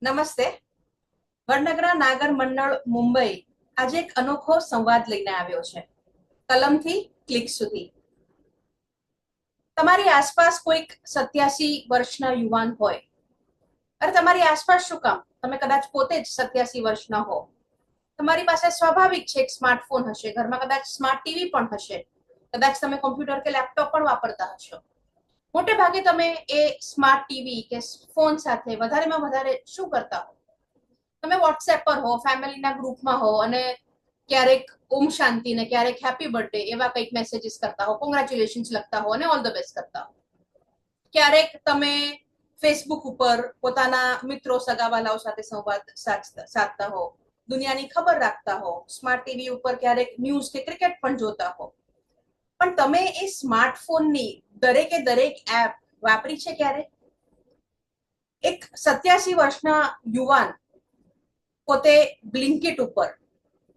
નમસ્તે. વડનગરા નાગર મંડળ મુંબઈ આજે એક અનોખો સંવાદ લઈને આવ્યો છે, કલમથી ક્લિક સુધી. તમારી આસપાસ કોઈક 87 વર્ષના યુવાન હોય, અરે તમારી આસપાસ શું કામ, તમે કદાચ પોતે જ 87 વર્ષના હો. તમારી પાસે સ્વાભાવિક છે એક સ્માર્ટફોન હશે, ઘરમાં કદાચ સ્માર્ટ ટીવી પણ હશે, કદાચ તમે કોમ્પ્યુટર કે લેપટોપ પણ વાપરતા હશો. મોટે ભાગે તમે એ સ્માર્ટ ટીવી કે ફોન સાથે વધારેમાં વધારે શું કરતા હો? તમે વોટ્સએપ પર હો, ફેમિલીના ગ્રુપમાં હો અને ક્યારેક ઓમ શાંતિ ને ક્યારેક હેપી બર્થડે એવા કંઈક મેસેજીસ કરતા હો, કોંગ્રેચ્યુલેશન્સ લખતા હો અને ઓલ ધ બેસ્ટ કરતા હો. ક્યારેક તમે ફેસબુક ઉપર પોતાના મિત્રો સગાવાલાઓ સાથે સંવાદ સાધતા હો, દુનિયાની ખબર રાખતા હો, સ્માર્ટ ટીવી ઉપર ક્યારેક ન્યૂઝ કે ક્રિકેટ પણ જોતા હો. પણ તમે એ સ્માર્ટફોનની દરેકે દરેક એપ વાપરી છે ક્યારે? એક 87 વર્ષના યુવાન પોતે બ્લિંકિટ ઉપર,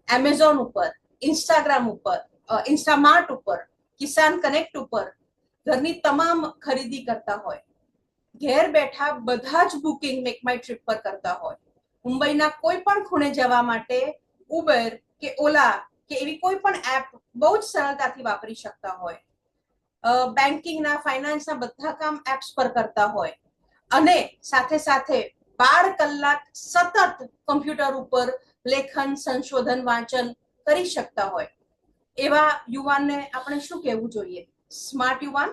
એમેઝોન ઉપર, ઇન્સ્ટાગ્રામ ઉપર, ઇન્સ્ટામાર્ટ ઉપર, કિસાન કનેક્ટ ઉપર ઘરની તમામ ખરીદી કરતા હોય, ઘેર બેઠા બધા જ બુકિંગ મેક માય ટ્રીપ પર કરતા હોય, મુંબઈના કોઈ પણ ખૂણે જવા માટે ઉબેર કે ઓલા કે એવી કોઈ પણ એપ બહુ જ સરળતાથી વાપરી શકતા હોય, બેન્કિંગના ફાઇનાન્સના બધા કામ એપ્સ પર કરતા હોય અને સાથે સાથે 12 કલાક સતત કમ્પ્યુટર ઉપર લેખન, સંશોધન, વાંચન કરી શકતા હોય, એવા યુવાનને આપણે શું કહેવું જોઈએ? સ્માર્ટ યુવાન.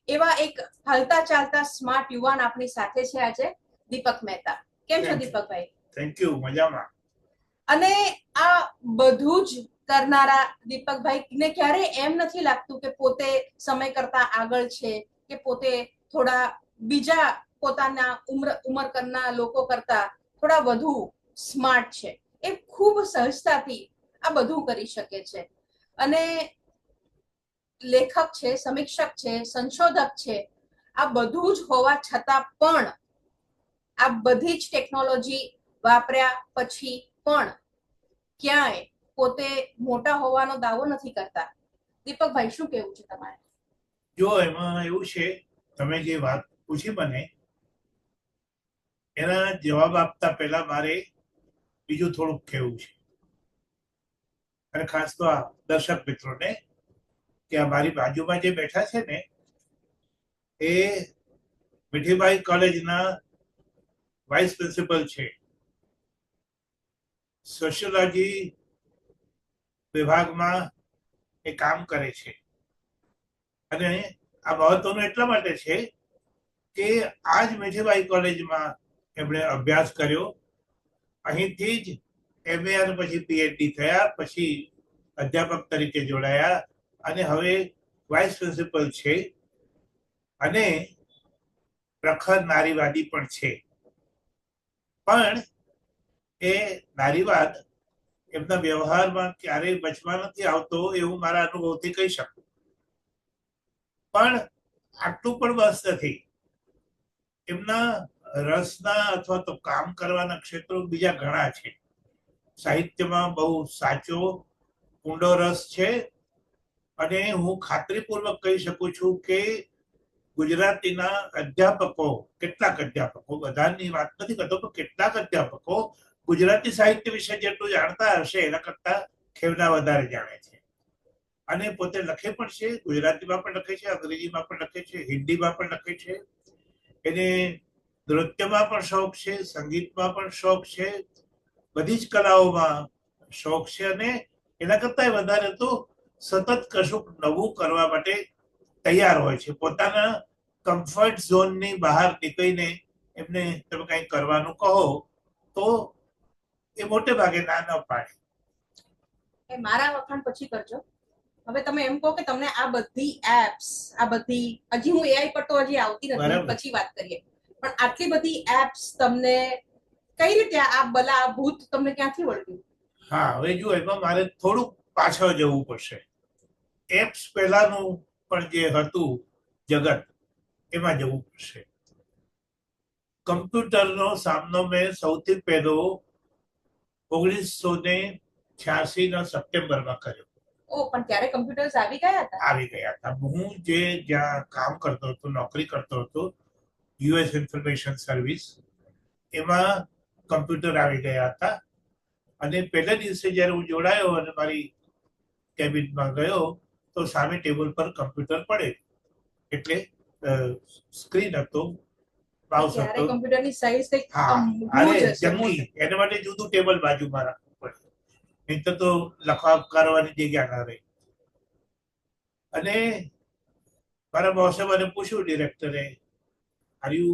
એવા એક હાલતા ચાલતા સ્માર્ટ યુવાન આપણી સાથે છે આજે, દીપક મહેતા. કેમ છો દીપકભાઈ? થેન્ક યુ, મજામાં. અને આ બધું જ કરનારા દીપકભાઈ ને ક્યારે એમ નથી લાગતું કે પોતે સમય કરતા આગળ છે, કે પોતે થોડા બીજા પોતાના ઉંમર કરના લોકો કરતા થોડા વધુ સ્માર્ટ છે? એ ખૂબ સહજતાથી આ બધું કરી શકે છે અને લેખક છે, સમીક્ષક છે, સંશોધક છે. આ બધું જ હોવા છતાં પણ આ બધી જ ટેકનોલોજી વાપર્યા પછી પણ ક્યાંય પોતે મોટા હોવાનો દાવો નથી કરતા. દીપકભાઈ, શું કેવું છે તમારે? જો એમાં એવું છે, તમે જે વાત પૂછી મને એના જવાબ આપતા પહેલા મારે બીજું થોડુંક કહેવું છે, અને ખાસ તો આ દર્શક મિત્રોને કે આ મારી બાજુમાં જે બેઠા છે ને એ મીઠીબાઈ કોલેજના વાઇસ પ્રિન્સિપલ છે, સોશિયોલોજી વિભાગમાં એ કામ કરે છે. અને આ મહત્વનું એટલા માટે છે કે આ જ મીઠીબાઈ કોલેજમાં એમણે અભ્યાસ કર્યો, અહીંથી જ MA અને પછી PhD થયા, પછી અધ્યાપક તરીકે જોડાયા અને હવે વાઇસ પ્રિન્સિપલ છે અને પ્રખર નારીવાદી પણ છે. પણ એ નારીવાદ એમના વ્યવહારમાં ક્યારેય બચવા નથી આવતો એવું મારા અનુભવથી કહી શકું. પણ આટલું પણ બસ નથી. એમના રસના અથવા તો કામ કરવાના ક્ષેત્રો બીજા ઘણા છે. સાહિત્યમાં બહુ સાચો ઊંડો રસ છે અને હું ખાતરીપૂર્વક કહી શકું છું કે ગુજરાતીના અધ્યાપકો, કેટલાક અધ્યાપકો, બધાની વાત નથી કરતો, પણ કેટલાક અધ્યાપકો ગુજરાતી સાહિત્ય વિશે જેટલું જાણતા હશે એના કરતા ખેવના વધારે જાણે છે. અને પોતે લખે પણ છે, ગુજરાતીમાં પણ લખે છે, અંગ્રેજીમાં પણ લખે છે, હિન્દીમાં પણ લખે છે. એને નૃત્યમાં પણ શોખ છે, સંગીતમાં પણ શોખ છે, બધી જ કલાઓમાં શોખ છે અને એના કરતા વધારે તો સતત કશુંક નવું કરવા માટે તૈયાર હોય છે. પોતાના કમ્ફર્ટ ઝોનની બહાર નીકળીને એમને તમે કંઈક કરવાનું કહો તો એ મોટે ભાગે ના ન પાડે. એ મારા વખાણ પછી કરજો. હવે તમે એમ કહો કે તમને આ બધી એપ્સ, આ બધી, હજી હું AI પર તો હજી આવતી નથી, પછી વાત કરીએ, પણ આટલી બધી એપ્સ તમને કઈ રીતે આ બલા ભૂત તમને ક્યાંથી વળગ્યું? હા, હવે જો એમાં મારે થોડુંક પાછળ જવું પડશે. એપ્સ પહેલાનું પણ જે હતું જગત એમાં જવું પડશે. કમ્પ્યુટરનો સામનો મેં સૌથી પહેલો 1986 સપ્ટેમ્બરમાં કર્યો. પણ ત્યારે કમ્પ્યુટર્સ આવી ગયા હતા? આવી ગયા હતા. હું જે જ્યાં કામ કરતો હતો, નોકરી કરતો હતો, US ઇન્ફોર્મેશન સર્વિસ, એમાં કમ્પ્યુટર આવી ગયા હતા. અને પહેલા દિવસે જ્યારે હું જોડાયો અને મારી કેબિનમાં ગયો તો સામે ટેબલ પર કમ્પ્યુટર પડે, એટલે સ્ક્રીન હતો, માઉસ ત્યારે હતો. કમ્પ્યુટરની સાઈઝ કંઈક હા, આમ અરે huge હશે, જંગલી, એના માટે જુદું ટેબલ બાજુમાં રાખવું પડે, નહીં તો લખવા કરવાની જગ્યા ના રહે. અને મારા બોસે મને પૂછ્યું, ડિરેક્ટરે, are you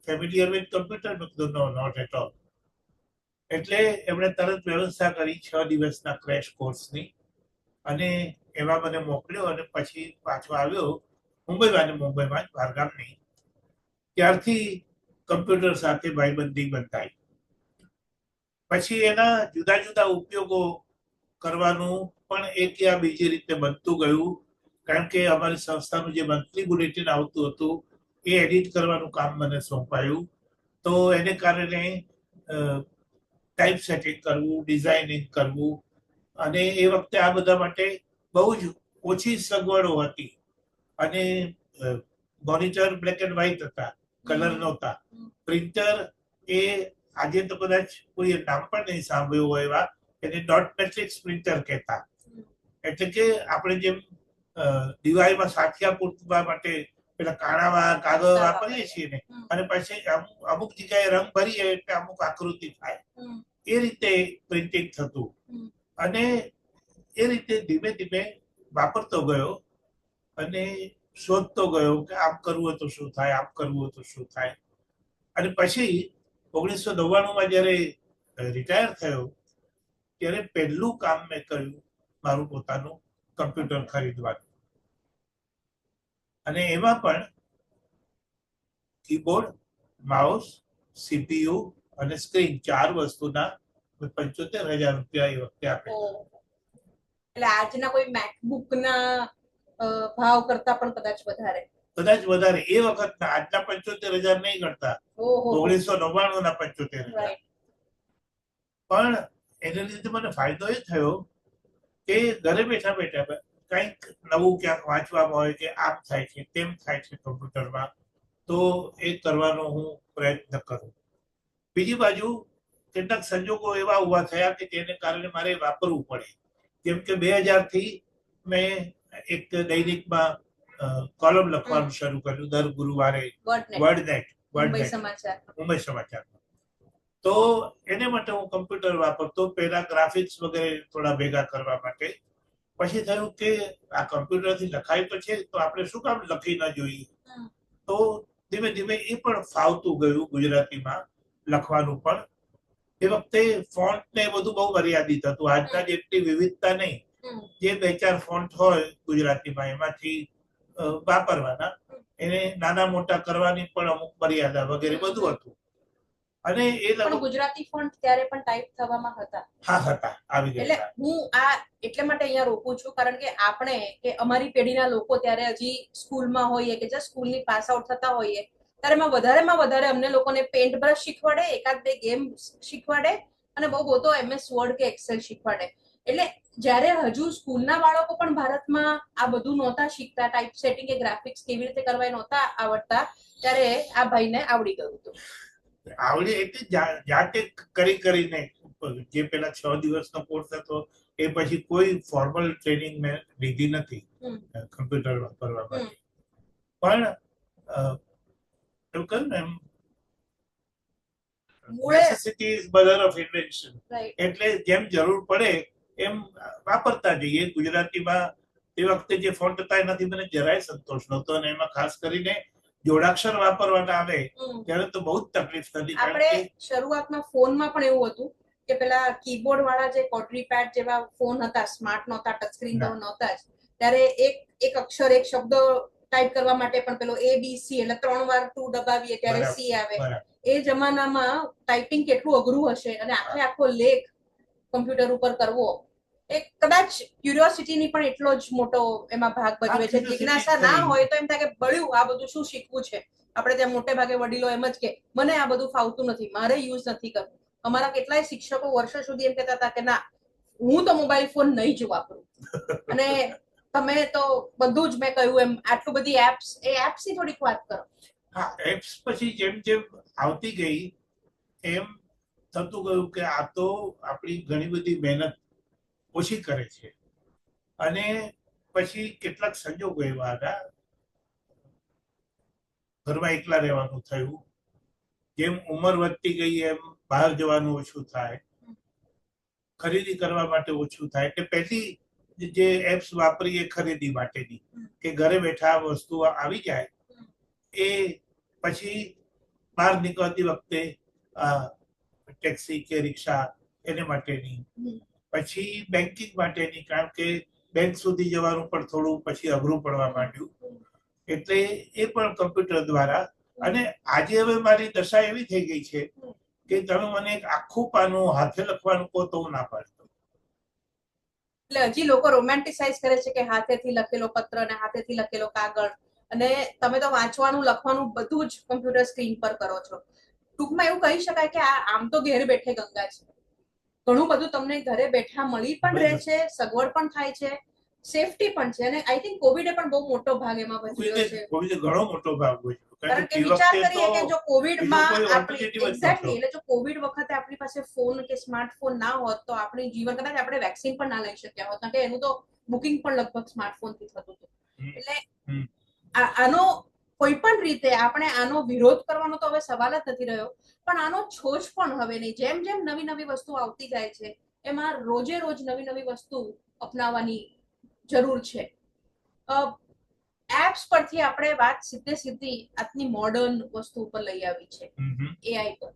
familiar with computer? મેં કીધું નો, નોટ એટ ઓલ. એટલે એમણે તરત વ્યવસ્થા કરી 6 દિવસના ક્રેશ કોર્સની, અને એમાં મને મોકલ્યો. અને પછી પાછો આવ્યો મુંબઈમાં, અને મુંબઈમાં જ, બહારગામ નહીં. ત્યારથી કમ્પ્યુટર સાથે ભાઈબંધી બંધાઈ. પછી એના જુદા જુદા ઉપયોગો કરવાનું પણ એક યા બીજી રીતે બનતું ગયું, કારણ કે અમારી સંસ્થાનું જે મંથલી બુલેટિન આવતું હતું એ એડિટ કરવાનું કામ મને સોંપાયું. તો એને કારણે ટાઈપ સેટિંગ કરવું, ડિઝાઇનિંગ કરવું, અને એ વખતે આ બધા માટે બહુ જ ઓછી સગવડો હતી. અને મોનિટર બ્લેક એન્ડ વ્હાઇટ હતા, કલર નહોતા. પ્રિન્ટર એ આજે તો કદાચ કોઈ નામ પણ નહીં સાંભળ્યું હોય એવા, એને ડોટ મેટ્રિક્સ પ્રિન્ટર કહેતા. એટલે કે આપણે જેમ દિવાળીમાં સાઠિયા પૂરવા માટે પેલા કાણાવા કાગળ વાપરીએ છીએ ને, અને પછી અમુક જગ્યાએ રંગ ભરીએ એટલે અમુક આકૃતિ થાય, એ રીતે પ્રિન્ટિંગ થતું. અને એ રીતે ધીમે ધીમે વાપરતો ગયો અને શોધતો ગયો કે આમ કરવું હોય તો શું થાય, આમ કરવું હોય તો શું થાય. અને પછી 1999માં જ્યારે રિટાયર થયો ત્યારે પહેલું કામ મેં કર્યું મારું પોતાનું કમ્પ્યુટર ખરીદવાનું. અને એમાં પણ કીબોર્ડ, માઉસ, સીપીયુ અને સ્ક્રીન 4 વસ્તુના 75,000 રૂપિયા એ વખતે આપે. એટલે આજના કોઈ મેકબુક ના ભાવ કરતા પણ કદાચ વધારે. એ વખતના, આજના 75,000 નહીં ગણતા, 1999 ના 75,000. પણ એને લીધે મને ફાયદો એ થયો કે ઘરે બેઠા બેઠા કંઈક નવું ક્યાંક વાંચવામાં હોય કે આમ થાય છે તેમ થાય છે કમ્પ્યુટરમાં, તો એ કરવાનો હું પ્રયત્ન કરું. બીજી બાજુ કેટલાક સંજોગો એવા ઉભા થયા કે જેને કારણે મારે વાપરવું પડે. જેમ કે 2000 થી મેં એક દૈનિકમાં કોલમ લખવાનું શરૂ કર્યું, દર ગુરુવારે વર્ડનેટ, મુંબઈ સમાચાર. તો એને માટે હું કમ્પ્યુટર વાપરતો, પહેલા ગ્રાફિક્સ વગેરે થોડા ભેગા કરવા માટે. પછી થયું કે આ કમ્પ્યુટરથી લખાય તો છે, તો આપણે શું કામ લખી ન જોઈએ. તો ધીમે ધીમે એ પણ ફાવતું ગયું ગુજરાતીમાં લખવાનું પણ. એ વખતે ફોન્ટ ને બધું બહુ મર્યાદિત હતું, આજના જેટલી વિવિધતા નહીં. જે 2-4 ફોન્ટ હોય ગુજરાતીમાં એમાંથી વાપરવાના, એને નાના મોટા કરવાની પણ અમુક મર્યાદા વગેરે બધું હતું. અને એ ગુજરાતી ફોન્ટ ત્યારે પણ ટાઈપ થવામાં હતા. હા, હતા, આવી ગયા. એટલે હું આ એટલે માટે અહીંયા રોકું છું, કારણ કે આપણે કે અમારી પેઢીના લોકો ત્યારે હજી સ્કૂલમાં હોઈએ કે જે સ્કૂલની પાસ આઉટ થતા હોઈએ, ત્યારે વધારેમાં વધારે અમને લોકોને પેન્ટ બ્રશ શીખવાડે, એકાદ બે ગેમ શીખવાડે, અને બહુ તો MS વર્ડ કે એક્સેલ શીખવાડે. એટલે જ્યારે હજુ સ્કૂલના બાળકો પણ ભારતમાં આ બધું નહોતા શીખતા, ટાઈપ સેટિંગ કે ગ્રાફિક્સ કેવી રીતે કરવા નહોતા આવડતા, ત્યારે આ ભાઈને આવડી ગયું હતું. આવડે એટલે જાતે કરીને, જે પેલા 6 દિવસનો કોર્સ હતો એ પછી કોઈ ફોર્મલ ટ્રેનિંગ મેં લીધી નથી કમ્પ્યુટર વાપરવા માટે. પણ એવું કહ્યું ને, necessity is mother of invention. એટલે જેમ જરૂર પડે એમ વાપરતા જઈએ. ગુજરાતીમાં તે વખતે જે ફોન્ટ હતા એનાથી મને જરાય સંતોષ નહોતો, અને એમાં ખાસ કરીને જોડાક્ષર વાપરવાના આવે ત્યારે તો બહુ જ તકલીફ થતી. આપણે શરૂઆતમાં ફોનમાં પણ એવું હતું કે પેલા કીબોર્ડ વાળા જે ક્વોડ્રીપેડ જેવા ફોન હતા, સ્માર્ટ નહોતા, ટચ સ્ક્રીન તો નહોતા જ, ત્યારે એક અક્ષર, એક શબ્દ ટાઈપ કરવા માટે પણ પેલો ABC, એટલે 3 વાર 2 દબાવીએ ત્યારે C આવે. એ જમાનામાં ટાઈપિંગ કેટલું અઘરું હશે, અને આખો લેખ કમ્પ્યુટર ઉપર કરવો એ કદાચ ક્યુરિયોસિટીની પણ એટલો જ મોટો એમાં ભાગ ભજવે છે. જિજ્ઞાસા ના હોય તો એમ થાય કે બળ્યું આ બધું શું શીખવું છે. આપણે ત્યાં મોટે ભાગે વડીલો એમ જ કે મને આ બધું ફાવતું નથી, મારે યુઝ નથી કરવું. અમારા કેટલાય શિક્ષકો વર્ષો સુધી એમ કહેતા હતા કે ના, હું તો મોબાઈલ ફોન નહીં જ વાપરું. અને તમે તો બધું જ મેં કહ્યું એમ આટલું બધી એપ્સની થોડીક વાત કરો. હા, એપ્સ પછી જેમ જેમ આવતી ગઈ એમ થતું ગયું કે આ તો આપણી ઘણી બધી મહેનત ઓછી કરે છે. અને પછી કેટલાક સંજોગો એવા હતા, ઘરમાં એકલા રહેવાનું થયું, જેમ ઉંમર વધતી ગઈ એમ બહાર જવાનું ઓછું થાય, ખરીદી કરવા માટે ઓછું થાય. એટલે પહેલી જે એપ્સ વાપરીએ ખરીદી માટેની, કે ઘરે બેઠા વસ્તુઓ આવી જાય, એ પછી બહાર નીકળતી વખતે ટેક્સી કે રિક્ષા એને માટેની, પછી બેન્કિંગ માટેની, કારણ કે બેંક સુધી જવાનું પણ થોડું પછી અઘરું પડવા માંડ્યું, એટલે એ પણ કમ્પ્યુટર દ્વારા. અને આજે હવે મારી દશા એવી થઈ ગઈ છે કે તમે મને એક આખું પાનું હાથે લખવાનું કહો તો હું ના પાડતો. એટલે હજી લોકો રોમેન્ટિસાઇઝ કરે છે કે હાથેથી લખેલો પત્ર અને હાથેથી લખેલો કાગળ, અને તમે તો વાંચવાનું લખવાનું બધું જ કમ્પ્યુટર સ્ક્રીન પર કરો છો. ટૂંકમાં એવું કહી શકાય કે આમ તો ઘેર બેઠે ગંગા છે. ઘણું બધું તમને ઘરે બેઠા મળી પણ રહે છે, સગવડ પણ થાય છે, સેફટી પણ છે. અને આઈ થિંક કોવિડે પણ બહુ મોટો ભાગ એમાં ભજવ્યો છે. કોવિડે ઘણો મોટો ભાગ ભજવ્યો, કારણ કે વિચાર કરીએ કે જો કોવિડમાં એક્ઝેક્ટલી, એટલે જો કોવિડ વખતે આપણી પાસે ફોન કે સ્માર્ટફોન ના હોત તો આપણી જીવન, કદાચ આપણે વેક્સિન પણ ના લઈ શક્યા હોત, કારણ કે એનું તો બુકિંગ પણ લગભગ સ્માર્ટફોન થી થતું હતું. એટલે આનો કોઈ પણ રીતે આપણે આનો વિરોધ કરવાનો તો હવે સવાલ જ નથી રહ્યો, પણ આનો છોછ પણ હવે નહીં. જેમ જેમ નવી નવી વસ્તુ આવતી જાય છે એમાં રોજે રોજ નવી નવી વસ્તુ અપનાવવાની જરૂર છે. એપ્સ પરથી આપણે વાત સીધી આજની મોડર્ન વસ્તુ ઉપર લઈ આવી છે, એઆઈ પર.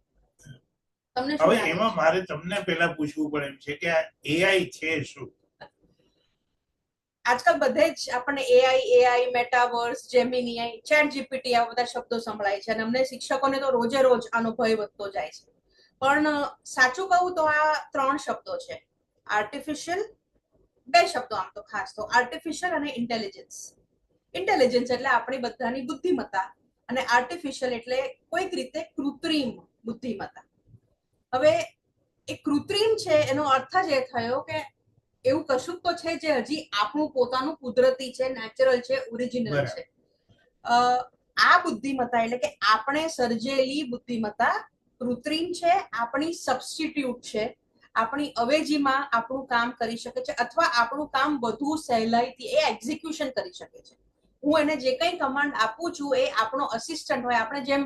તમને શું હવે એમાં મારે તમને પહેલા પૂછવું પડે એમ છે કે આ એઆઈ છે શું? આજકાલ બધે જ આપણને એઆઈ, મેટાવર્સ, જેમિની, ચેટ જીપીટી આ બધા શબ્દો સંભળાય છે, અને અમને શિક્ષકોને તો રોજે રોજ આનો ભય વધતો જાય છે. પણ સાચું કહું તો આ 3 શબ્દો છે. આર્ટિફિશિયલ, 2 શબ્દો આમ તો ખાસ તો, આર્ટિફિશિયલ અને ઇન્ટેલિજન્સ. ઇન્ટેલિજન્સ એટલે આપણી બધાની બુદ્ધિમત્તા, અને આર્ટિફિશિયલ એટલે કોઈક રીતે કૃત્રિમ બુદ્ધિમત્તા. હવે એ કૃત્રિમ છે એનો અર્થ જ એ થયો કે એવું કશું તો છે જે હજી આપણું પોતાનું કુદરતી છે, નેચરલ છે, ઓરિજિનલ છે. આ બુદ્ધિમત્તા એટલે કે આપણે સર્જેલી બુદ્ધિમત્તા કૃત્રિમ છે, આપણી સબસ્ટિટ્યુટ છે, આપણી અવેજીમાં આપણું કામ કરી શકે છે, અથવા આપણું કામ વધુ સહેલાઈથી એ એક્ઝિક્યુશન કરી શકે છે. હું એને જે કંઈ કમાન્ડ આપું છું એ આપણો અસિસ્ટન્ટ હોય. આપણે જેમ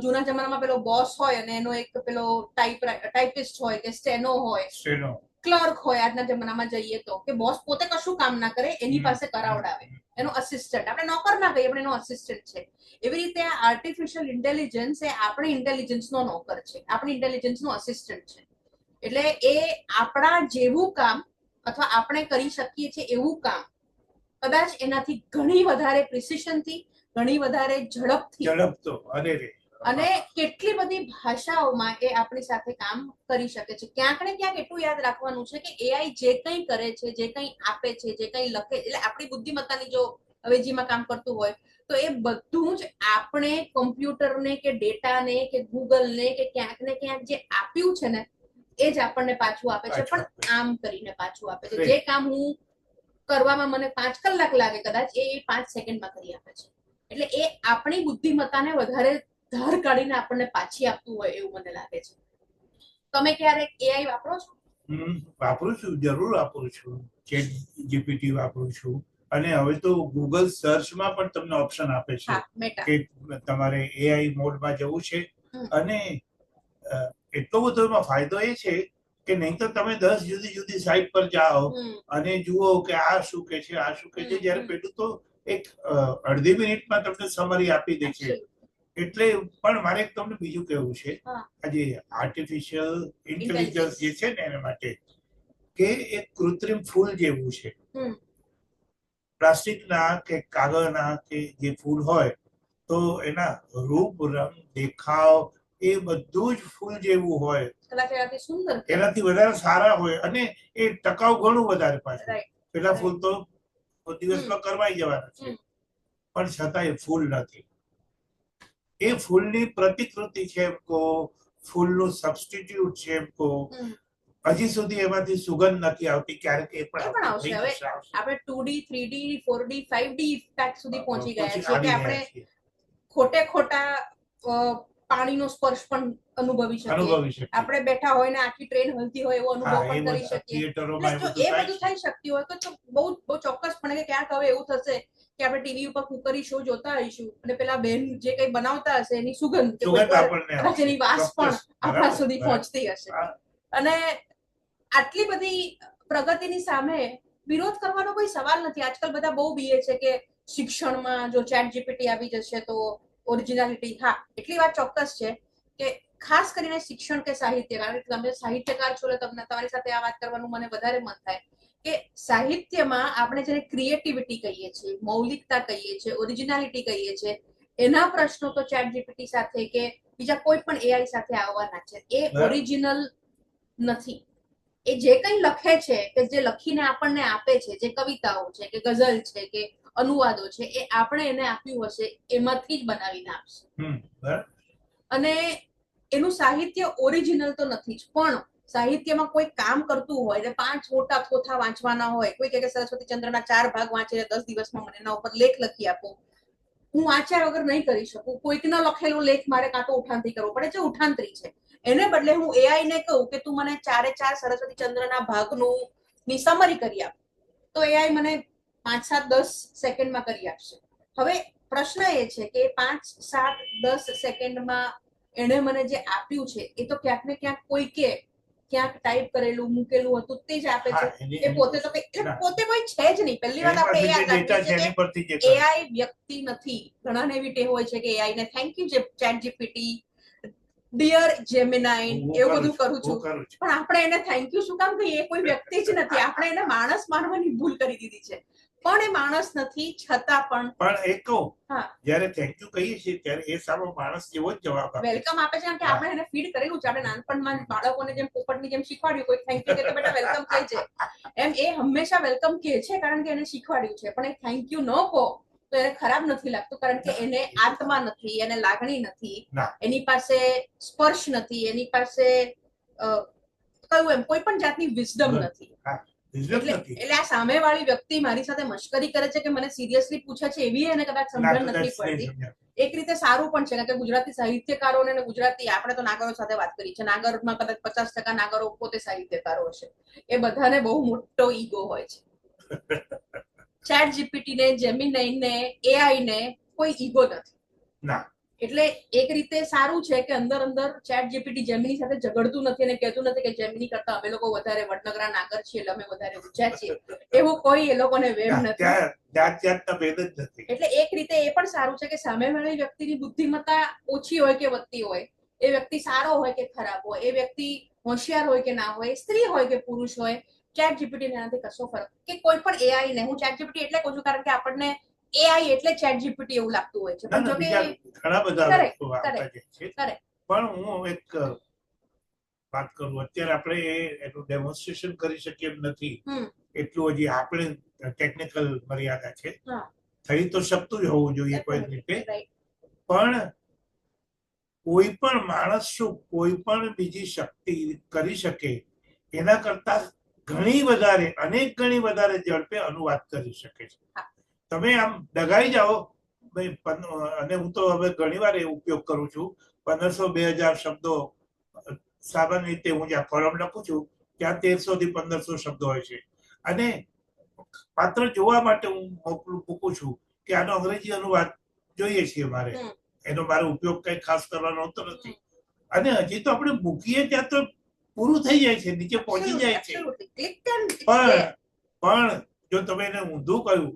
જૂના જમાનામાં પેલો બોસ હોય અને એનો એક પેલો ટાઈપિસ્ટ હોય કે સ્ટેનો હોય, ક્લર્ક હોય. આજના જમાનામાં જઈએ તો કે બોસ પોતે કશું કામ ના કરે, એની પાસે કરાવડાવે, એનો અસિસ્ટન્ટ. આપણે નોકર ના કહીએ પણ એનો અસિસ્ટન્ટ છે. એવી રીતે આ આર્ટિફિશિયલ ઇન્ટેલિજન્સ એ આપણી ઇન્ટેલિજન્સનો નોકર છે, આપણી ઇન્ટેલિજન્સનો અસિસ્ટન્ટ છે. એટલે એ આપણા જેવું કામ અથવા આપણે કરી શકીએ છીએ એવું કામ કદાચ એનાથી ઘણી વધારે પ્રિસિશનથી, ઘણી વધારે ઝડપથી અને કેટલી બધી ભાષાઓમાં એ આપણી સાથે કામ કરી શકે છે. ક્યાંક ને ક્યાંક એટલું યાદ રાખવાનું છે કે એઆઈ જે કંઈ કરે છે, જે કંઈ આપે છે, જે કંઈ લખે, એટલે આપણી બુદ્ધિમત્તાની જો અવેજીમાં કામ કરતું હોય તો એ બધું જ આપણે કમ્પ્યુટરને કે ડેટાને કે ગૂગલને કે ક્યાંક ને ક્યાંક જે આપ્યું છે ને એ જ આપણને પાછું આપે છે, પણ આમ કરીને પાછું આપે છે. જે કામ હું કરવામાં મને 5 કલાક લાગે કદાચ એ 5 સેકન્ડમાં કરી આપે છે. એટલે એ આપણી બુદ્ધિમત્તાને વધારે ધાર કાઢીને આપણને પાછી આપતું હોય એવું મને લાગે છે. તમે ક્યારેક એઆઈ વાપરો છો? વાપરું છું, જરૂર વાપરું છું. ચેટ જીપીટી વાપરું છું, અને હવે તો ગૂગલ સર્ચમાં પણ તમને ઓપ્શન આપે છે કે તમારે એઆઈ મોડમાં જવું છે. અને એટલો બધો એમાં ફાયદો એ છે કે નહીં તો તમે 10 જુદી જુદી સાઇટ પર જાઓ અને જુઓ કે આ શું કે છે, આ શું કે છે, જ્યારે પેલું તો એક અડધી મિનિટમાં તમને સમરી આપી દે છે. એટલે પણ મારે તમને બીજું કહેવું છે, આજે આર્ટિફિશિયલ ઇન્ટેલિજન્સ જે છે ને એના માટે કે એક કૃત્રિમ ફૂલ જેવું છે. પ્લાસ્ટિકના કે કાગળના કે જે ફૂલ હોય તો એના રૂપ, રંગ, દેખાવ એ બધું જ ફૂલ જેવું હોય, એનાથી વધારે સારા હોય, અને એ ટકાઉ ઘણું વધારે પાછું. પેલા ફૂલ તો દિવસમાં કરવાઈ જવાના છે, પણ છતાં એ ફૂલ નથી. એ ફૂલની પ્રતિકૃતિ છે એમ કહો, ફૂલનું સબસ્ટિટ્યુટ છે એમ કહો, હજી સુધી એમાંથી સુગંધ નથી આવતી. ક્યારેક એ પણ આવશે. હવે આપણે 2D 3D 4D 5D effect સુધી પહોંચી ગયા છીએ કે આપણે ખોટા પાણીનો સ્પર્શ પણ અનુભવી શકીએ, આપણે બેઠા હોય ને આખી ટ્રેન હલતી હોય એવો અનુભવ પણ કરી શકીએ. એટલે જો એ બધું થઈ શકતી હોય તો બહુ બહુ ચોક્કસપણે કે ક્યાંક હવે એવું થશે કે આપણે ટીવી ઉપર કુકરી શો જોતા હોઈશું અને પેલા બેન જે કઈ બનાવતા હશે એની સુગંધ એની વાસ પણ આપણા સુધી પહોંચતી હશે. અને આટલી બધી પ્રગતિની સામે વિરોધ કરવાનો કોઈ સવાલ નથી. આજકાલ બધા બહુ બીએ છે કે શિક્ષણમાં જો ચેટ જીપીટી આવી જશે તો ઓરિજિનાલિટી. હા, એટલી વાત ચોક્કસ છે કે ખાસ કરીને શિક્ષણ કે સાહિત્ય, કારણ કે તમે સાહિત્યકાર છો એટલે તમને તમારી સાથે આ વાત કરવાનું મને વધારે મન થાય કે સાહિત્યમાં આપણે જેને ક્રિએટિવિટી કહીએ છીએ, મૌલિકતા કહીએ છીએ, ઓરિજિનાલિટી કહીએ છીએ, એના પ્રશ્નો તો ચેટ જીપીટી સાથે કે બીજા કોઈ પણ એઆઈ સાથે આવવાના છે. એ ઓરિજિનલ નથી. એ જે કંઈ લખે છે કે જે લખીને આપણને આપે છે, જે કવિતાઓ છે કે ગઝલ છે કે અનુવાદો છે, એ આપણે એને આપ્યું હશે એમાંથી જ બનાવીને આપશે. અને એનું સાહિત્ય ઓરિજિનલ તો નથી જ, પણ સાહિત્યમાં કોઈ કામ કરતું હોય એટલે 5 મોટા પોથા વાંચવાના હોય, કોઈ કહે કે સરસ્વતીચંદ્રના 4 ભાગ વાંચીને 10 દિવસમાં મને એના ઉપર લેખ લખી આપો, હું વાંચ્યા વગર નહીં કરી શકું. કોઈકનો લખેલો લેખ મારે કાં તો ઉઠાંતરી કરવો પડે, જે ઉઠાંતરી છે એને બદલે હું એઆઈ ને કહું કે તું મને 4 સરસ્વતીચંદ્રના ભાગનું ની સમરી કરી આપ, તો એઆઈ મને 5, 7, 10 સેકન્ડમાં કરી આપશે. હવે પ્રશ્ન એ છે કે 5, 7, 10 સેકન્ડમાં એને મને જે આપ્યું છે એ તો ક્યાંક ને ક્યાંક કોઈકે ક્યાંક ટાઈપ કરેલું મૂકેલું હતું તે જ આપે છે. એ પોતે તો પોતે કોઈ છે જ નહીં. પહેલી વાત આપણે એ યાદ રાખીએ કે એઆઈ વ્યક્તિ નથી. ઘણાને એવી ટેવ હોય છે કે એઆઈ ને thank you ChatGPT, dear Gemini, એવું બધું કરું છું, પણ આપણે એને થેન્ક યુ શું કામ કહીએ? એ કોઈ વ્યક્તિ જ નથી. આપણે એને માણસ માનવાની ભૂલ કરી દીધી છે, પણ એ માણસ નથી. છતાં પણ એક કહું, જ્યારે થેન્ક યુ કહીએ છીએ ત્યારે એ સામો માણસ જેવો જ જવાબ આપે, વેલકમ આપે છે, કારણ કે આપણે એને ફીડ કરેલું છે. આપણે નાનપણમાં બાળકોને જેમ પોપટની જેમ શીખવાડ્યું, કોઈ થેન્ક યુ કે તો બેટા વેલકમ કહે છે, એમ એ હંમેશા વેલકમ કહે છે કારણ કે એને શીખવાડ્યું છે. પણ એ થેન્ક યુ ન કહો તો એને ખરાબ નથી લાગતું, કારણ કે એને આત્મા નથી, એને લાગણી નથી, એની પાસે સ્પર્શ નથી, એની પાસે કયું એમ કોઈ પણ જાતની વિઝડમ નથી. એટલે આ સામેવાળી વ્યક્તિ મારી સાથે મશ્કરી કરે છે કે મને સિરિયસલી પૂછે છે એવી એને કદાચ સમજણ નથી પડતી. એક રીતે સારું પણ છે, કારણ કે ગુજરાતી સાહિત્યકારોને અને ગુજરાતી, આપણે તો નાગરો સાથે વાત કરી છે, નાગરમાં કદાચ 50% નાગરો પોતે સાહિત્યકારો હશે. એ બધાને બહુ મોટો ઈગો હોય છે. ચેટ જીપીટી ને, જેમિનાઈ ને, એઆઈ ને કોઈ ઈગો નથી. એટલે એક રીતે સારું છે કે અંદર અંદર ચેટ જીપીટી જેમિની સાથે ઝઘડતું નથી અને કહેતું નથી કે જેમિની કરતા અમે લોકો વધારે વડનગરા નાગર છીએ એટલે અમે વધારે ઊંચા છીએ. એવું કોઈ એ લોકોને વેમ નથી. એટલે એક રીતે એ પણ સારું છે કે સામેવાળી વ્યક્તિની બુદ્ધિમત્તા ઓછી હોય કે વધતી હોય, એ વ્યક્તિ સારો હોય કે ખરાબ હોય, એ વ્યક્તિ હોશિયાર હોય કે ના હોય, સ્ત્રી હોય કે પુરુષ હોય, ચેટ જીપીટી એનાથી કશો ફરક કે કોઈ પણ એઆઈ ને, હું ચેટ જીપીટી એટલે કહું છું કારણ કે આપણને એઆઈ એટલે ચેટ જીપીટી એવું લાગતું હોય છે, પણ જો કે ઘણા બધા વસ્તુઓ આવતા છે. પણ હું એક વાત કરું, અત્યારે આપણે એનું ડેમોન્સ્ટ્રેશન કરી શકીએ એમ નથી, એટલું હજી આપણે ટેકનિકલ મર્યાદા છે. થઈ તો શકતું જ હોવું જોઈએ કોઈ રીતે, પણ કોઈ પણ માણસ શું કોઈ પણ બીજી શક્તિ કરી શકે એના કરતા ઘણી વધારે, અનેક ગણી વધારે ઝડપે અનુવાદ કરી શકે છે. તમે આમ ડગાઈ જાઓ ભાઈ, અને હું તો હવે ઘણી વાર એ ઉપયોગ કરું છું, 1500-2000 શબ્દો સામાન્ય રીતે હું જ્યાં કોલમ લખું છું ત્યાં 1300 થી 1500 શબ્દો હોય છે, અને પાત્ર જોવા માટે હું મૂકું છું કે આનો અંગ્રેજી અનુવાદ જોઈએ છીએ મારે, એનો મારો ઉપયોગ કઈ ખાસ કરવાનો હોતો નથી. અને હજી તો આપણે મૂકીએ ત્યાં તો પૂરું થઈ જાય છે, નીચે પહોંચી જાય છે. પણ જો તમે એને ઊંધું કહ્યું,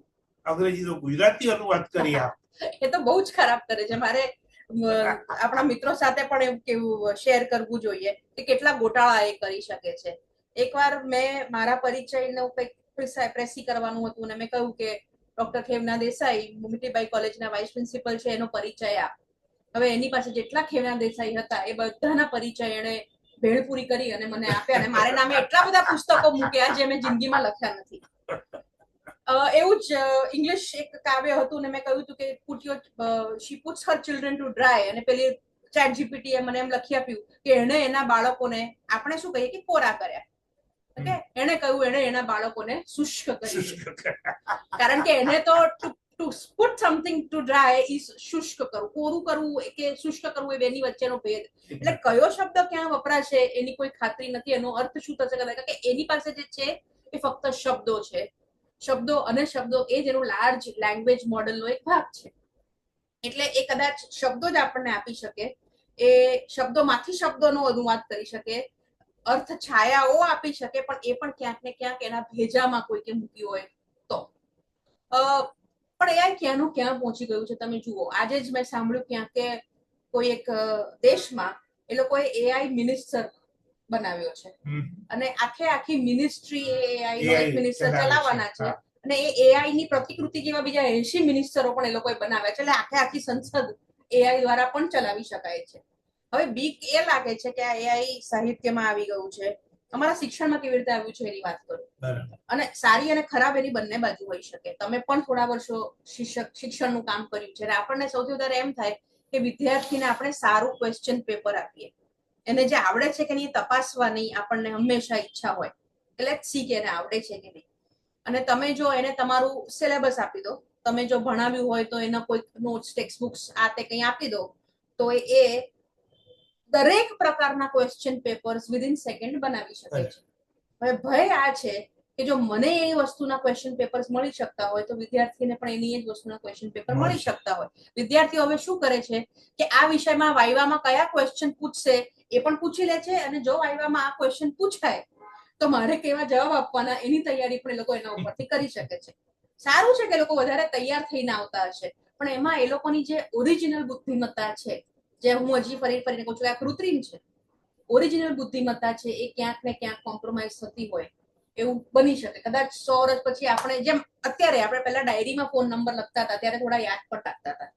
અંગ્રેજી તો ગુજરાતી અનુવાદ કરી આપ, એ તો બહુ જ ખરાબ કરે છે. મારે આપણા મિત્રો સાથે પણ એવું કેવું શેર કરવું જોઈએ કે કેટલા ગોટાળા એ કરી શકે છે. એકવાર મેં મારા પરિચયનો કંઈક પ્રેસી કરવાનું હતું અને મેં કહ્યું કે ડોક્ટર ખેમના દેસાઈ મીઠીબાઈ કોલેજના વાઇસ પ્રિન્સિપલ છે, એનો પરિચય આપ. હવે એની પાસે જેટલા ખેમના દેસાઈ હતા એ બધાના પરિચય એને ભેળપૂરી કરી અને મને આપ્યા, અને મારા નામે એટલા બધા પુસ્તકો મૂક્યા જે મેં જિંદગીમાં લખ્યા નથી. એવું જ ઇંગ્લિશ એક કાવ્ય હતું ને મેં કહ્યું હતું કે she puts her children to dry, અને પેલી ચેટ જીપીટી મને એમ લખી આપ્યું કે એને એના બાળકોને, આપણે શું કહીએ કે કોરા કર્યા, ઓકે, એને કહ્યું એને એના બાળકોને શુષ્ક કર્યા, કારણ કે એને તો two put something to dry is શુષ્ક કરવું, કોરું કરવું કે શુષ્ક કરવું એ બેની વચ્ચેનો ભેદ. એટલે કયો શબ્દ ક્યાં વપરાશે એની કોઈ ખાતરી નથી, એનો અર્થ શું થશે કદાચ કે એની પાસે જે છે એ ફક્ત શબ્દો છે. શબ્દો અને શબ્દો એ જ એનું લાર્જ લેંગ્વેજ મોડલનો એક ભાગ છે. એટલે એ કદાચ શબ્દો જ આપણને આપી શકે, એ શબ્દોમાંથી શબ્દોનો અનુવાદ કરી શકે, અર્થ છાયાઓ આપી શકે, પણ એ પણ ક્યાંક ને ક્યાંક એના ભેજામાં કોઈકે મૂક્યું હોય તો. પણ એ ક્યાંનું ક્યાં પહોંચી ગયું છે તમે જુઓ. આજે જ મેં સાંભળ્યું ક્યાં કે કોઈ એક દેશમાં એ લોકોએ એઆઈ મિનિસ્ટર બનાવ્યો છે, અને આખી મિનિસ્ટ્રી એઆઈ નો એક મિનિસ્ટર ચલાવવાના છે, અને એ એઆઈ ની પ્રતિકૃતિ જેવા બીજા 80 મિનિસ્ટરો પણ એ લોકોએ બનાવ્યા છે. એટલે આખી સંસદ એઆઈ દ્વારા પણ ચલાવી શકાય છે. હવે બીક એ લાગે છે કે આ એઆઈ સાહિત્યમાં આવી ગયું છે. અમારા શિક્ષણમાં કેવી રીતે આવ્યું છે એની વાત કરું. અને સારી અને ખરાબ એની બંને બાજુ હોઈ શકે. તમે પણ થોડા વર્ષો શિક્ષણનું કામ કર્યું છે. આપણને સૌથી વધારે એમ થાય કે વિદ્યાર્થીને આપણે સારું ક્વેશ્ચન પેપર આપીએ, એને જે આવડે છે કે નહીં તપાસવાની આપણને હંમેશા ઈચ્છા હોય કે લેટ્સ સી કે એને આવડે છે કે નહીં. અને તમે જો એને તમારું સિલેબસ આપી દો, તમે જો ભણાવ્યું હોય તો એના કોઈ નોટ્સ, ટેક્સ્ટ બુક્સ આ તે કંઈ આપી દો, તો એ દરેક પ્રકારના ક્વેશ્ચન પેપર્સ વિધિન સેકન્ડ બનાવી શકે છે. હવે ભય આ છે કે જો મને એ વસ્તુના ક્વેશ્ચન પેપર્સ મળી શકતા હોય તો વિદ્યાર્થીને પણ એની જ વસ્તુના ક્વેશ્ચન પેપર મળી શકતા હોય. વિદ્યાર્થીઓ હવે શું કરે છે કે આ વિષયમાં વાઇવામાં કયા ક્વેશ્ચન પૂછશે એ પણ પૂછી લે છે, અને જો વાઇવામાં આ ક્વેશ્ચન પૂછાય તો મારે કેવા જવાબ આપવાના એની તૈયારી પણ એ લોકો એના ઉપરથી કરી શકે છે. સારું છે કે લોકો વધારે તૈયાર થઈને આવતા હશે, પણ એમાં એ લોકોની જે ઓરિજિનલ બુદ્ધિમત્તા છે, જે હું હજી ફરીને કહું છું આ કૃત્રિમ છે, ઓરિજિનલ બુદ્ધિમત્તા છે એ ક્યાંક ને ક્યાંક કોમ્પ્રોમાઇઝ થતી હોય એવું બની શકે. કદાચ 100 વર્ષ પછી આપણે જેમ અત્યારે આપણે પહેલા ડાયરીમાં ફોન નંબર લખતા હતા ત્યારે થોડા યાદ પણ રાખતા હતા,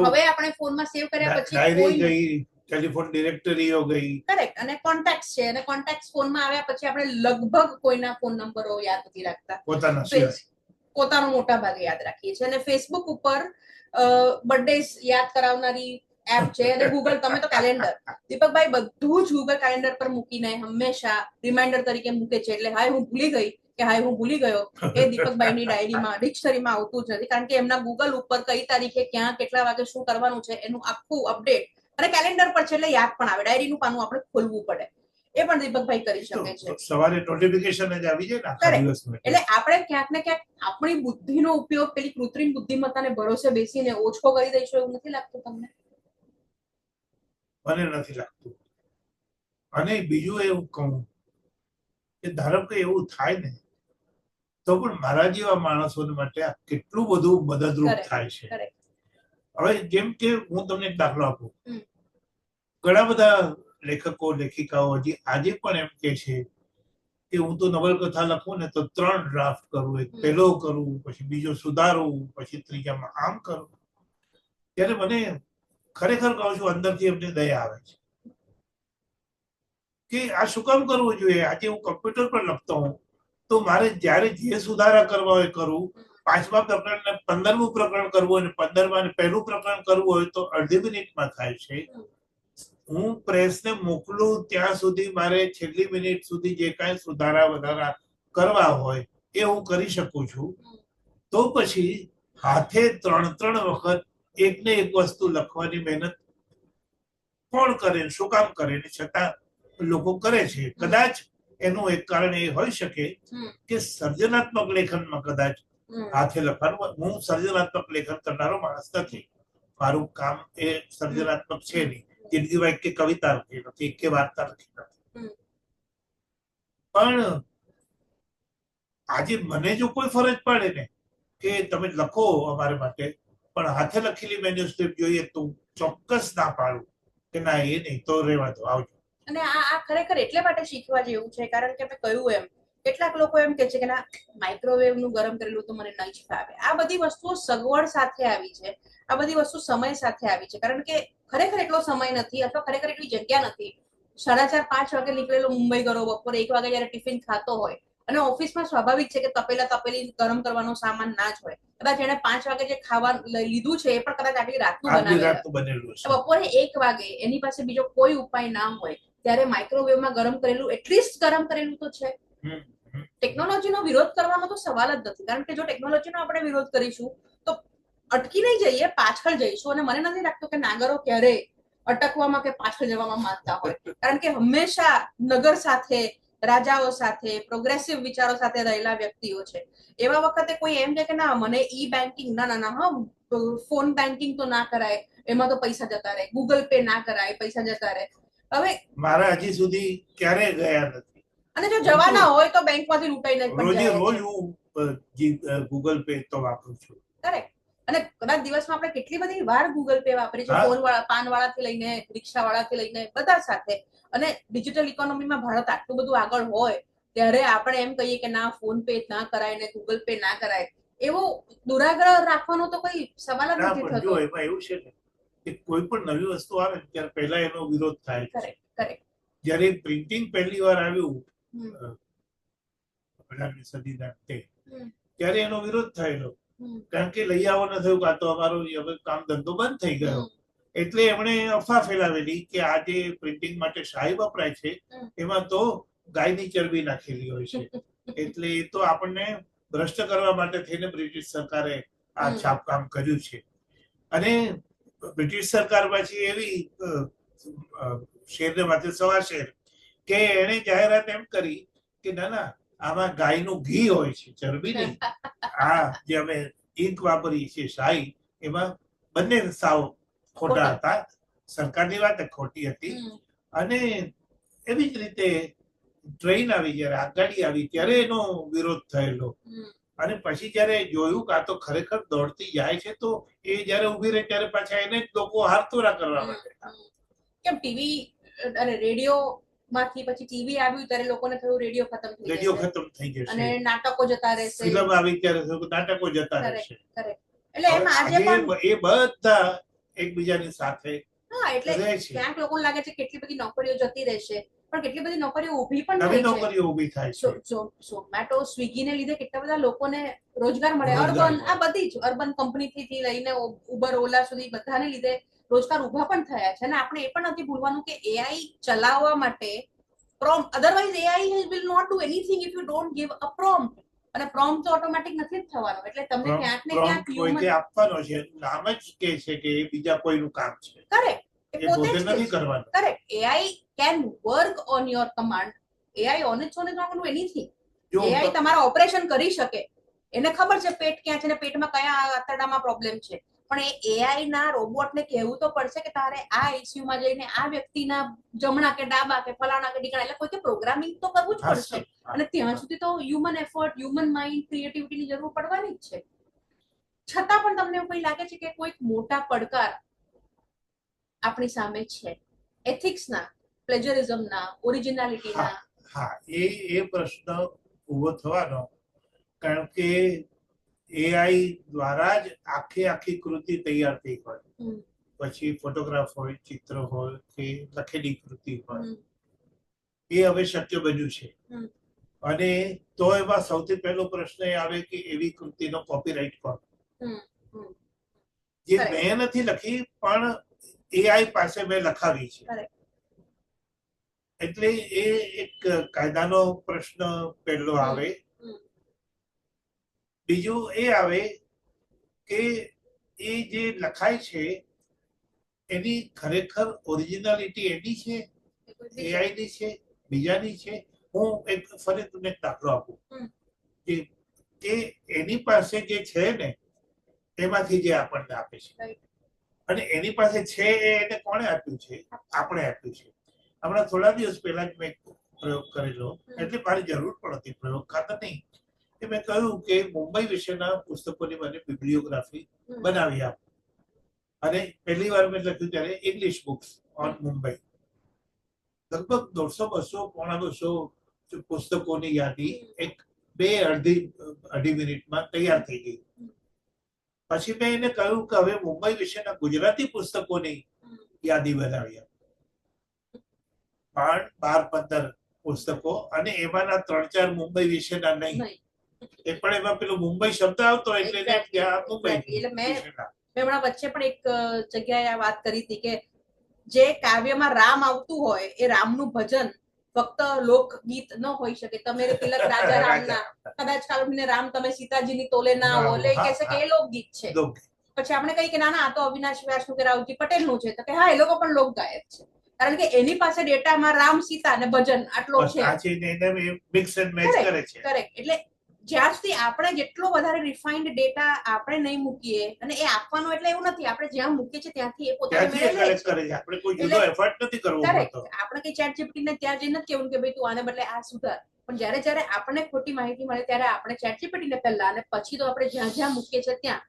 હવે આપણે ફોનમાં સેવ કર્યા પછી ડાયરી ગઈ, ટેલિફોન ડિરેક્ટરીઓ ગઈ, કરેક્ટ, અને કોન્ટેક્ટ્સ છે, અને કોન્ટેક્ટ્સ ફોનમાં આવ્યા પછી આપણે લગભગ કોઈના ફોન નંબરો યાદ નથી રાખતા, પોતાનો મોટા ભાગે યાદ રાખીએ છીએ. અને ફેસબુક ઉપર બર્થડેઝ યાદ કરાવનારી એપ છે, અને ગૂગલ, તમે તો કેલેન્ડર, દીપકભાઈ બધું જ ગૂગલ કેલેન્ડર પર મૂકીને હંમેશા રિમાઇન્ડર તરીકે મૂકે છે. એટલે હાય હું ભૂલી ગઈ કે હાય હું ભૂલી ગયો એ દીપકભાઈની ડાયરીમાં, ડિક્શનરીમાં આવતું જ નથી, કારણ કે એમના ગૂગલ ઉપર કઈ તારીખે ક્યાં કેટલા વાગે શું કરવાનું છે એનું આખું અપડેટ અને કેલેન્ડર પર છે, એટલે યાદ પણ આવે. ડાયરીનું પાનું આપણે ખોલવું પડે, એ પણ દીપકભાઈ કરી શકે છે. સવારે નોટિફિકેશન જ આવી જાય ને આખા દિવસનું. એટલે આપણે ક્યાંક ને ક્યાંક આપણી બુદ્ધિનો ઉપયોગ પેલી કૃત્રિમ બુદ્ધિમત્તાને ભરોસે બેસીને ઓછો કરી દઈશું એવું નથી લાગતું તમને? મને નથી લાગતું. અને બીજું એવું કહું કે ધારો કે એવું થાય ને તો પણ મારા જેવા માણસો માટે આ કેટલું બધું મદદરૂપ થાય છે. હવે જેમ કે હું તમને એક દાખલો આપું, ઘણા બધા લેખકો લેખિકાઓ હજી આજે પણ એમ કે છે કે હું તો નવલકથા લખું ને તો 3 ડ્રાફ્ટ કરું, એક પહેલો કરું, પછી બીજો સુધારું, પછી ત્રીજામાં આમ કરું. ત્યારે મને ખરેખર કહું છું અંદરથી એમને દયા આવે છે કે આ શું કામ કરવું જોઈએ. આજે હું કમ્પ્યુટર પર લખતો હોઉં તો મારે જ્યારે જે સુધારા કરવા હોય કરું, 5મા પ્રકરણને 15મું પ્રકરણ કરવું હોય, 15માં પહેલું પ્રકરણ કરવું હોય તો અડધી મિનિટમાં થાય છે. હું પ્રેસને મોકલું ત્યાં સુધી મારે છેલ્લી મિનિટ સુધી જે કાંઈ સુધારા વધારા કરવા હોય એ હું કરી શકું છું. તો પછી હાથે 3 વખત એકને એક વસ્તુ લખવાની મહેનત કોણ કરે, શું કામ કરે, છતાં લોકો કરે છે. કદાચ એનું એક કારણ એ હોઈ શકે કે સર્જનાત્મક લેખનમાં કદાચ હાથે લખવાનું. હું સર્જનાત્મક લેખન કરનારો માણસ નથી, મારું કામ એ સર્જનાત્મક છે નહીં. જિંદગીમાં એક કવિતા લખી નથી, એક વાર્તા લખી નથી. પણ આજે મને જો કોઈ ફરજ પડે ને કે તમે લખો અમારે માટે, પણ હાથે લખેલી મેન્યુસ્ક્રિપ્ટ જોઈએ તો ચોક્કસ ના પાડું કે ના એ નહીં, તો રહેવા દો, આવજો. અને આ ખરેખર એટલે માટે શીખવા જેવું છે, કારણ કે મેં કહ્યું એમ કેટલાક લોકો એમ કે છે કે ના માઇક્રોવેવ નું ગરમ કરેલું તો મને નહીં જ ફાવે. આ બધી વસ્તુઓ સગવડ સાથે આવી છે, આ બધી વસ્તુ સમય સાથે આવી છે, કારણ કે ખરેખર એટલો સમય નથી અથવા ખરેખર એટલી જગ્યા નથી. 4:30-5 વાગે નીકળેલો મુંબઈ ગયો, બપોરે 1 વાગે જયારે ટિફિન ખાતો હોય, અને ઓફિસમાં સ્વાભાવિક છે કે તપેલી ગરમ કરવાનો સામાન ના જ હોય. કદાચ એને 5 વાગે જે ખાવા લીધું છે એ પણ કદાચ આટલી રાતનું બનેલું છે. બપોરે 1 વાગે એની પાસે બીજો કોઈ ઉપાય ના હોય ત્યારે માઇક્રોવેવમાં ગરમ કરેલું એટલીસ્ટ ગરમ કરેલું તો છે. ટેકનોલોજીનો વિરોધ કરવાનો તો સવાલ જ નથી, કારણ કે જો ટેકનોલોજીનો આપણે વિરોધ કરીશું તો અટકી નહીં જઈએ, પાછળ જઈશું. અને મને નથી લાગતું કે નાગરો ક્યારેય અટકવામાં કે પાછળ જવામાં માંગતા હોય, કારણ કે હંમેશા નગર સાથે, રાજાઓ સાથે, પ્રોગ્રેસિવ વિચારો સાથે રહેલા વ્યક્તિઓ છે. એવા વખતે કોઈ એમ કે ના મને ઈ બેન્કિંગ ના ના ના હા ફોન બેન્કિંગ તો ના કરાય, એમાં તો પૈસા જતા રહે, ગૂગલ પે ના કરાય, પૈસા જતા રહે. હવે મારા હજી સુધી ક્યારે ગયા નથી, અને જો જવાના હોય તો બેંકમાંથી લૂંટાઈને પણ રોજે જાય રોજ છે. હું ગૂગલ પે તો વાપરું છું. કરેક્ટ. અને કદાચ દિવસમાં આપણે કેટલી બધી વાર ગૂગલ પે વાપરી છે, ફોન વાળા, પાન વાળાથી લઈને રિક્ષા વાળાથી લઈને બધા સાથે. અને ડિજિટલ ઇકોનોમીમાં ભારત આટલું બધું આગળ હોય ત્યારે આપણે એમ કહીએ કે ના ફોન પે ના કરાય ને ગૂગલ પે ના કરાય, એવો દુરાગ્રહ રાખવાનો તો કોઈ સવાલ જ ના, નથી પણ થતો. જો એમાં એવું છે ને કે કોઈ પણ નવી વસ્તુ આવે ને ત્યારે પહેલા એનો વિરોધ થાય છે. Correct correct. જ્યારે પ્રિન્ટિંગ પહેલી વાર આવ્યું હમ 18મી સદીના તે, હમ ત્યારે એનો વિરોધ થયેલો, હમ કારણ કે લઈ આવવાનું થયું કાં તો અમારો હવે કામ ધંધો બંધ થઈ ગયો. હમ એટલે એમણે અફવા ફેલાવેલી કે આ જે પ્રિન્ટિંગ માટે શાહી વપરાય છે એમાં તો ગાયની ચરબી નાખેલી હોય છે. એટલે એ તો આપણને ભ્રષ્ટ કરવા માટે થઈને બ્રિટિશ સરકારે આ છાપકામ કર્યું છે. અને બ્રિટિશ સરકાર પછી એવી શેરને માથે સવા શેર કે એને જાહેરાત એમ કરી કે ના ના આમાં ગાયનું ઘી હોય છે, ચરબી નહીં. આ જે અમે ઈંક વાપરીએ છીએ શાહી, એમાં બંને સાવ ખોટા હતા. સરકારની વાત ખોટી હતી. અને એવી જ રીતે ટ્રેન આવી, જયારે આગગાડી આવી ત્યારે એનો વિરોધ થયેલો. અને પછી જયારે જોયું કે આ તો ખરેખર દોડતી જાય છે, તો એ જયારે ઉભી રહી ત્યારે પાછા એને જ લોકો હાથતોરા કરવા માંડ્યા. કેમ ટીવી અને રેડિયો માંથી પછી ટીવી આવ્યું ત્યારે લોકોને થયું રેડિયો ખતમ થઈ રેડિયો જશે ખતમ થઈ જશે, અને નાટકો જતા રહેશે, ફિલ્મ આવી ત્યારે થયું નાટકો જતા રહેશે. એટલે એમ આજે પણ એ બધા એકબીજાની સાથે હા, એટલે રહે છે. ક્યાંક લોકોને લાગે છે કેટલી બધી નોકરીઓ જતી રહેશે, પણ કેટલી બધી નોકરીઓ ઊભી પણ નવી થઈ છે. નોકરીઓ ઊભી થાય છે. ઝોમેટો, સ્વિગી ને લીધે કેટલા બધા લોકોને રોજગાર મળે. અર્બન, આ બધી જ અર્બન કંપનીથી લઈને ઉબર, ઓલા સુધી બધાને લીધે રોજગાર ઊભા પણ થયા છે. અને આપણે એ પણ નથી ભૂલવાનું કે એઆઈ ચલાવવા માટે prompt, otherwise AI will not do anything if you don't give a prompt. અને પ્રોમ્પ્ટ તો ઓટોમેટિક નથી જ થવાનો, એટલે તમને ક્યાંક ને ક્યાંક હ્યુમન આપવાનો છે. નામ જ કે છે કે એ બીજા કોઈનું કામ છે. કરેક્ટ, એ પોતે નથી કરવાનું. Correct. AI can work on your command. AI on its own is not do anything. AI તમારા ઓપરેશન કરી શકે, એને ખબર છે પેટ ક્યાં છે ને પેટમાં કયા આંતરડામાં પ્રોબ્લેમ છે, પણ એ એઆઈ ના રોબોટને કહેવું તો પડશે કે તારે આ ઇસ્યુમાં જઈને આ વ્યક્તિના જમણા કે ડાબા કે ફલાણા કે ઢીકણા, એટલે કોઈ પ્રોગ્રામિંગ તો કરવું જ પડશે. અને ત્યાં સુધી તો હ્યુમન એફર્ટ, હ્યુમન માઇન્ડ, ક્રિએટિવિટીની જરૂર પડવાની જ છે. છતાં પણ તમને એવું કઈ લાગે છે કે કોઈક મોટા પડકાર આપણી સામે છે, એથિક્સના, પ્લેજરિઝમના, ઓરિજિનાલિટીના? હા, એ પ્રશ્ન ઉભો થવાનો, કારણ કે એઆઈ દ્વારા જ આખી કૃતિ તૈયાર થઈ હોય, પછી ફોટોગ્રાફ હોય, ચિત્ર હોય કે લખેલી કૃતિ હોય, એ હવે શક્ય બન્યું છે. અને તો એમાં સૌથી પહેલો પ્રશ્ન એ આવે કે એવી કૃતિનો કોપીરાઇટ કોણ? જે મેં નથી લખી પણ એઆઈ પાસે મેં લખાવી છે. એટલે એ એક કાયદાનો પ્રશ્ન પહેલો આવે. બીજું એ આવે કે એ જે લખાય છે એની ખરેખર ઓરિજિનાલિટી એની છે, એઆઈ ની છે, બીજાની છે? હું એક ફરી તમને દાખલો આપું કે એની પાસે જે છે ને એમાંથી જે આપણને આપે છે, અને એની પાસે છે એને કોણે આપ્યું છે? આપણે આપ્યું છે. હમણાં થોડા દિવસ પહેલા જ મેં પ્રયોગ કરેલો, એટલે મારી જરૂર પણ હતી, પ્રયોગ ખાતર નહીં. એ મેં કહ્યું કે મુંબઈ વિશેના પુસ્તકોની મને બિબ્લિયોગ્રાફી બનાવી આપો. અને પહેલી વાર મેં લખ્યું ત્યારે ઇંગ્લિશ બુક્સ ઓન મુંબઈ. લગભગ 150-200, પોણા 200 પુસ્તકોની યાદી અઢી મિનિટમાં તૈયાર થઈ ગઈ. પછી મેં એને કહ્યું કે હવે મુંબઈ વિશેના ગુજરાતી પુસ્તકોની યાદી બનાવી આપો. પણ 12-15 પુસ્તકો, અને એમાંના 3-4 મુંબઈ વિશેના નહીં. એ પણ એમાં પેલો મુંબઈ શબ્દ આવતો એટલે મુંબઈ. એટલે મેં હમણાં વચ્ચે પણ એક જગ્યાએ આ વાત કરી હતી કે જે કાવ્યમાં રામ આવતું હોય એ રામનું ભજન ફક્ત લોકગીત ન હોઈ શકે. તમે તિલક રાજા રામના, કદાચ કાલને રામ તમે સીતાજીની તોલે ના હો, એટલે એ કહેશે કે એ લોકગીત છે. પછી આપણે કહીએ કે ના ના, આ તો અવિનાશ વ્યાસનું કે રાવજી પટેલનું છે, તો કે હા, એ લોકો પણ લોક ગાયક છે, કારણ કે એની પાસે ડેટામાં રામ, સીતા અને ભજન આટલો છે. કરેક્ટ. એટલે જ્યાં સુધી આપણે જેટલો વધારે રિફાઇન્ડ ડેટા આપણે નહીં મૂકીએ, અને એ આપવાનો એટલે એવું નથી, આપણે જ્યાં મૂકીએ છીએ ત્યાંથી એ પોતાની મેળે લે છે. આપણે કોઈ જુદો એફર્ટ નથી કરવો પડતો. આપણે કઈ ચેટ જીપીટી ને ત્યાં જઈને કેવું કે ભાઈ તું આને બદલે આ સુધાર, પણ જ્યારે આપણને ખોટી માહિતી મળે ત્યારે આપણે ચેટ જીપીટી ને પહેલા, અને પછી તો આપણે જ્યાં જ્યાં મૂકીએ છીએ ત્યાં.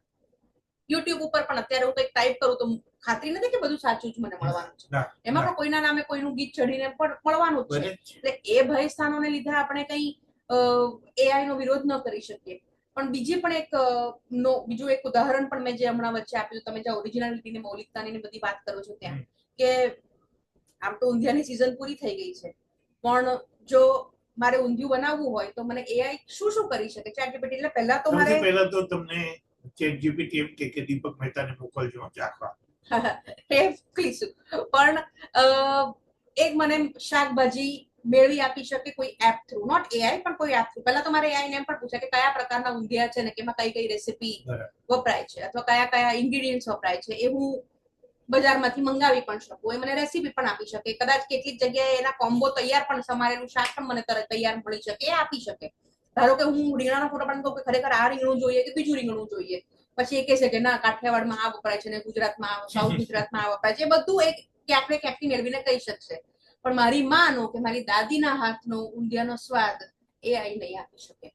યુટ્યુબ ઉપર પણ અત્યારે હું કંઈક ટાઈપ કરું તો ખાતરી નથી કે બધું સાચું જ મને મળવાનું છે. એમાં પણ કોઈના નામે કોઈનું ગીત ચડીને પણ મળવાનું જ છે. એટલે એ ભય સ્થાનોને લીધે આપણે કઈ એઆઈ નો વિરોધ ન કરી શકીએ. પણ બીજું એક ઉદાહરણ પણ મેં જે હમણાં વચ્ચે આપ્યું, તમે જે ઓરિજિનાલિટી ને મૌલિકતાની બધી વાત કરો છો ત્યાં, કે આમ તો ઊંધિયાની સિઝન પૂરી થઈ ગઈ છે, પણ જો મારે ઊંધિયું બનાવવું હોય તો મને એઆઈ શું શું કરી શકે? Chat GPT. એટલે પહેલા તો તમને ચેટ જીપીટી એમ કે દીપક મહેતાને મોકલજો ચાખવા. પણ એક મને શાકભાજી મેળવી આપી શકે કોઈ એપ થ્રુ, નોટ એઆઈ પણ કોઈ એપ થ્રુ. પહેલા તો મારે એઆઈ ને એમ પણ પૂછે કે કયા પ્રકારના ઊંધિયા છે ને કે એમાં કઈ કઈ રેસીપી વપરાય છે, અથવા કયા કયા ઇન્ગ્રેડિયન્ટ્સ વપરાય છે, એ હું બજારમાંથી મંગાવી પણ શકું. એ મને રેસીપી પણ આપી શકે. કદાચ કેટલીક જગ્યાએ એના કોમ્બો તૈયાર પણ, સમારેલું શાક પણ મને તરત તૈયાર મળી શકે, એ આપી શકે. ધારો કે હું રીંગણાનો ફોટો પાડું તો ખરેખર આ રીંગણું જોઈએ કે બીજું રીંગણું જોઈએ, પછી એ કહેશે કે ના, કાઠિયાવાડમાં આ વપરાય છે ને ગુજરાતમાં, સાઉથ ગુજરાતમાં આ વપરાય છે. એ બધું એક ક્યાંક ને ક્યાંકથી મેળવીને કહી શકશે. પણ મારી માનો કે મારી દાદીના હાથનો ઊંધિયાનો સ્વાદ એ આઈ નહીં આપી શકે.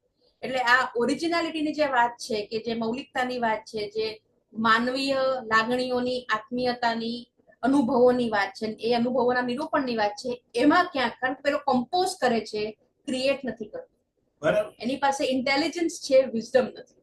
એટલે આ ઓરિજિનાલિટીની જે વાત છે, કે જે મૌલિકતાની વાત છે, જે માનવીય લાગણીઓની, આત્મીયતાની, અનુભવોની વાત છે, એ અનુભવોના નિરૂપણની વાત છે, એમાં ક્યાંક, કારણ કે પેલો કમ્પોઝ કરે છે, ક્રિએટ નથી કરતો. એની પાસે ઇન્ટેલિજન્સ છે, વિઝડમ નથી.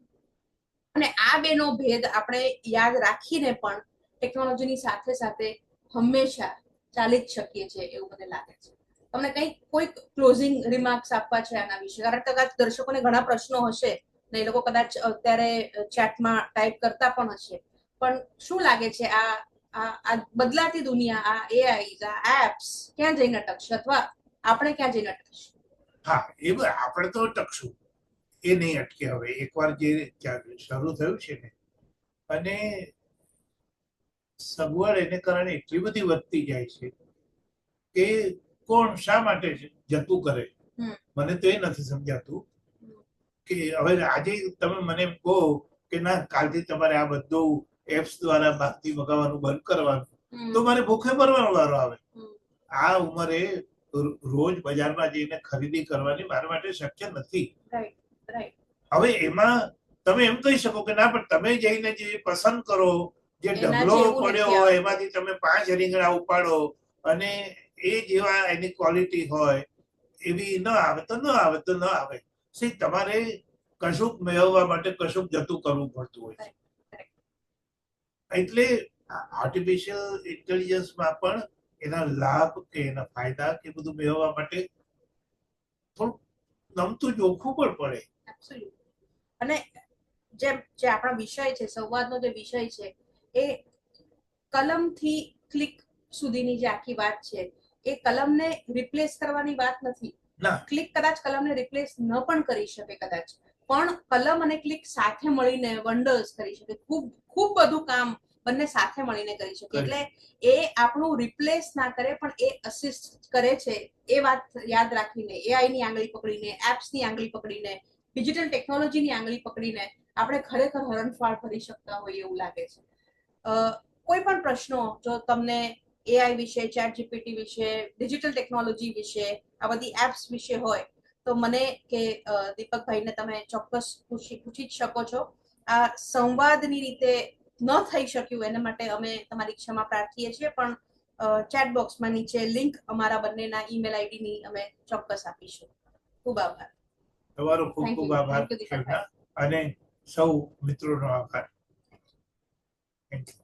અને આ બેનો ભેદ આપણે યાદ રાખીને પણ ટેકનોલોજીની સાથે સાથે હંમેશા ચાલી જ શકીએ છીએ એવું મને લાગે છે. તમને કોઈ ક્લોઝિંગ રિમાર્ક્સ આપવા છે આના વિશે? કારણ કે કદાચ દર્શકોને ઘણા પ્રશ્નો હશે ને એ લોકો કદાચ અત્યારે ચેટમાં ટાઈપ કરતા પણ હશે, પણ શું લાગે છે આ બદલાતી દુનિયા, આ એઆઈ, આ એપ્સ ક્યાં જઈને અટકશે, અથવા આપણે ક્યાં જઈને અટકશું? હા, એ આપણે તો અટકશું, એ નહીં અટકે. હવે એકવાર જે શરૂ થયું છે ને, અને સગવડ એને કારણે એટલી બધી વધતી જાય છે કે કોણ શા માટે જતું કરે, મને તો એ નથી સમજાતું. કે હવે આજે તમે મને કહો કે ના, કાલથી તમારે આ બધું એપ્સ દ્વારા બહારથી મગાવવાનું બંધ કરવાનું, તો મારે ભૂખે મરવાનો વારો આવે. આ ઉંમરે રોજ બજારમાં જઈને ખરીદી કરવાની મારા માટે શક્ય નથી. હવે એમાં તમે એમ કહી શકો કે ના, પણ તમે જઈને જે પસંદ કરો, જે ઢગલો પડ્યો હોય એમાંથી તમે 5 રીંગણા ઉપાડો, અને એ જેવા એની ક્વોલિટી હોય એવી ન આવે તો ન આવે તો ન આવે. તમારે કશુંક મેળવવા માટે કશુંક જતું કરવું પડતું હોય છે. એટલે આર્ટિફિશિયલ ઇન્ટેલિજન્સમાં પણ એના લાભ કે એના ફાયદા કે બધું મેળવવા માટે થોડું નમતું જોખવું પણ પડે. અને જે આપણા વિષય છે, સંવાદનો જે વિષય છે, એ કલમથી ક્લિક સુધીની જે આખી વાત છે, એ કલમને રિપ્લેસ કરવાની વાત નથી. ક્લિક કદાચ કલમને રિપ્લેસ ન પણ કરી શકે કદાચ, પણ કલમ અને ક્લિક સાથે મળીને વન્ડર્સ કરી શકે. ખૂબ ખૂબ બધું કામ બંને સાથે મળીને કરી શકે. એટલે એ આપણું રિપ્લેસ ના કરે, પણ એ અસિસ્ટ કરે છે. એ વાત યાદ રાખીને, એઆઈ ની આંગળી પકડીને, એપ્સ ની આંગળી પકડીને, ડિજિટલ ટેકનોલોજીની આંગળી પકડીને આપણે ખરેખર હરણફાળ ભરી શકતા હોઈએ એવું લાગે છે. કોઈ પણ પ્રશ્નો જો તમને એઆઈ વિશે, ચેટ જીપીટી વિશે, ડિજિટલ ટેકનોલોજી વિશે, આ બધી એપ્સ વિશે હોય તો મને કે દીપકભાઈને તમે ચોક્કસ પૂછી જ શકો છો. આ સંવાદની રીતે ન થઈ શક્યું એના માટે અમે તમારી ક્ષમા પ્રાર્થીએ છીએ, પણ ચેટ બોક્સમાં નીચે લિંક અમારા બંનેના ઈમેલ આઈડીની અમે ચોક્કસ આપીશું. ખૂબ આભાર. તમારો ખૂબ ખૂબ આભાર, અને સૌ મિત્રોનો આભાર. Thank you.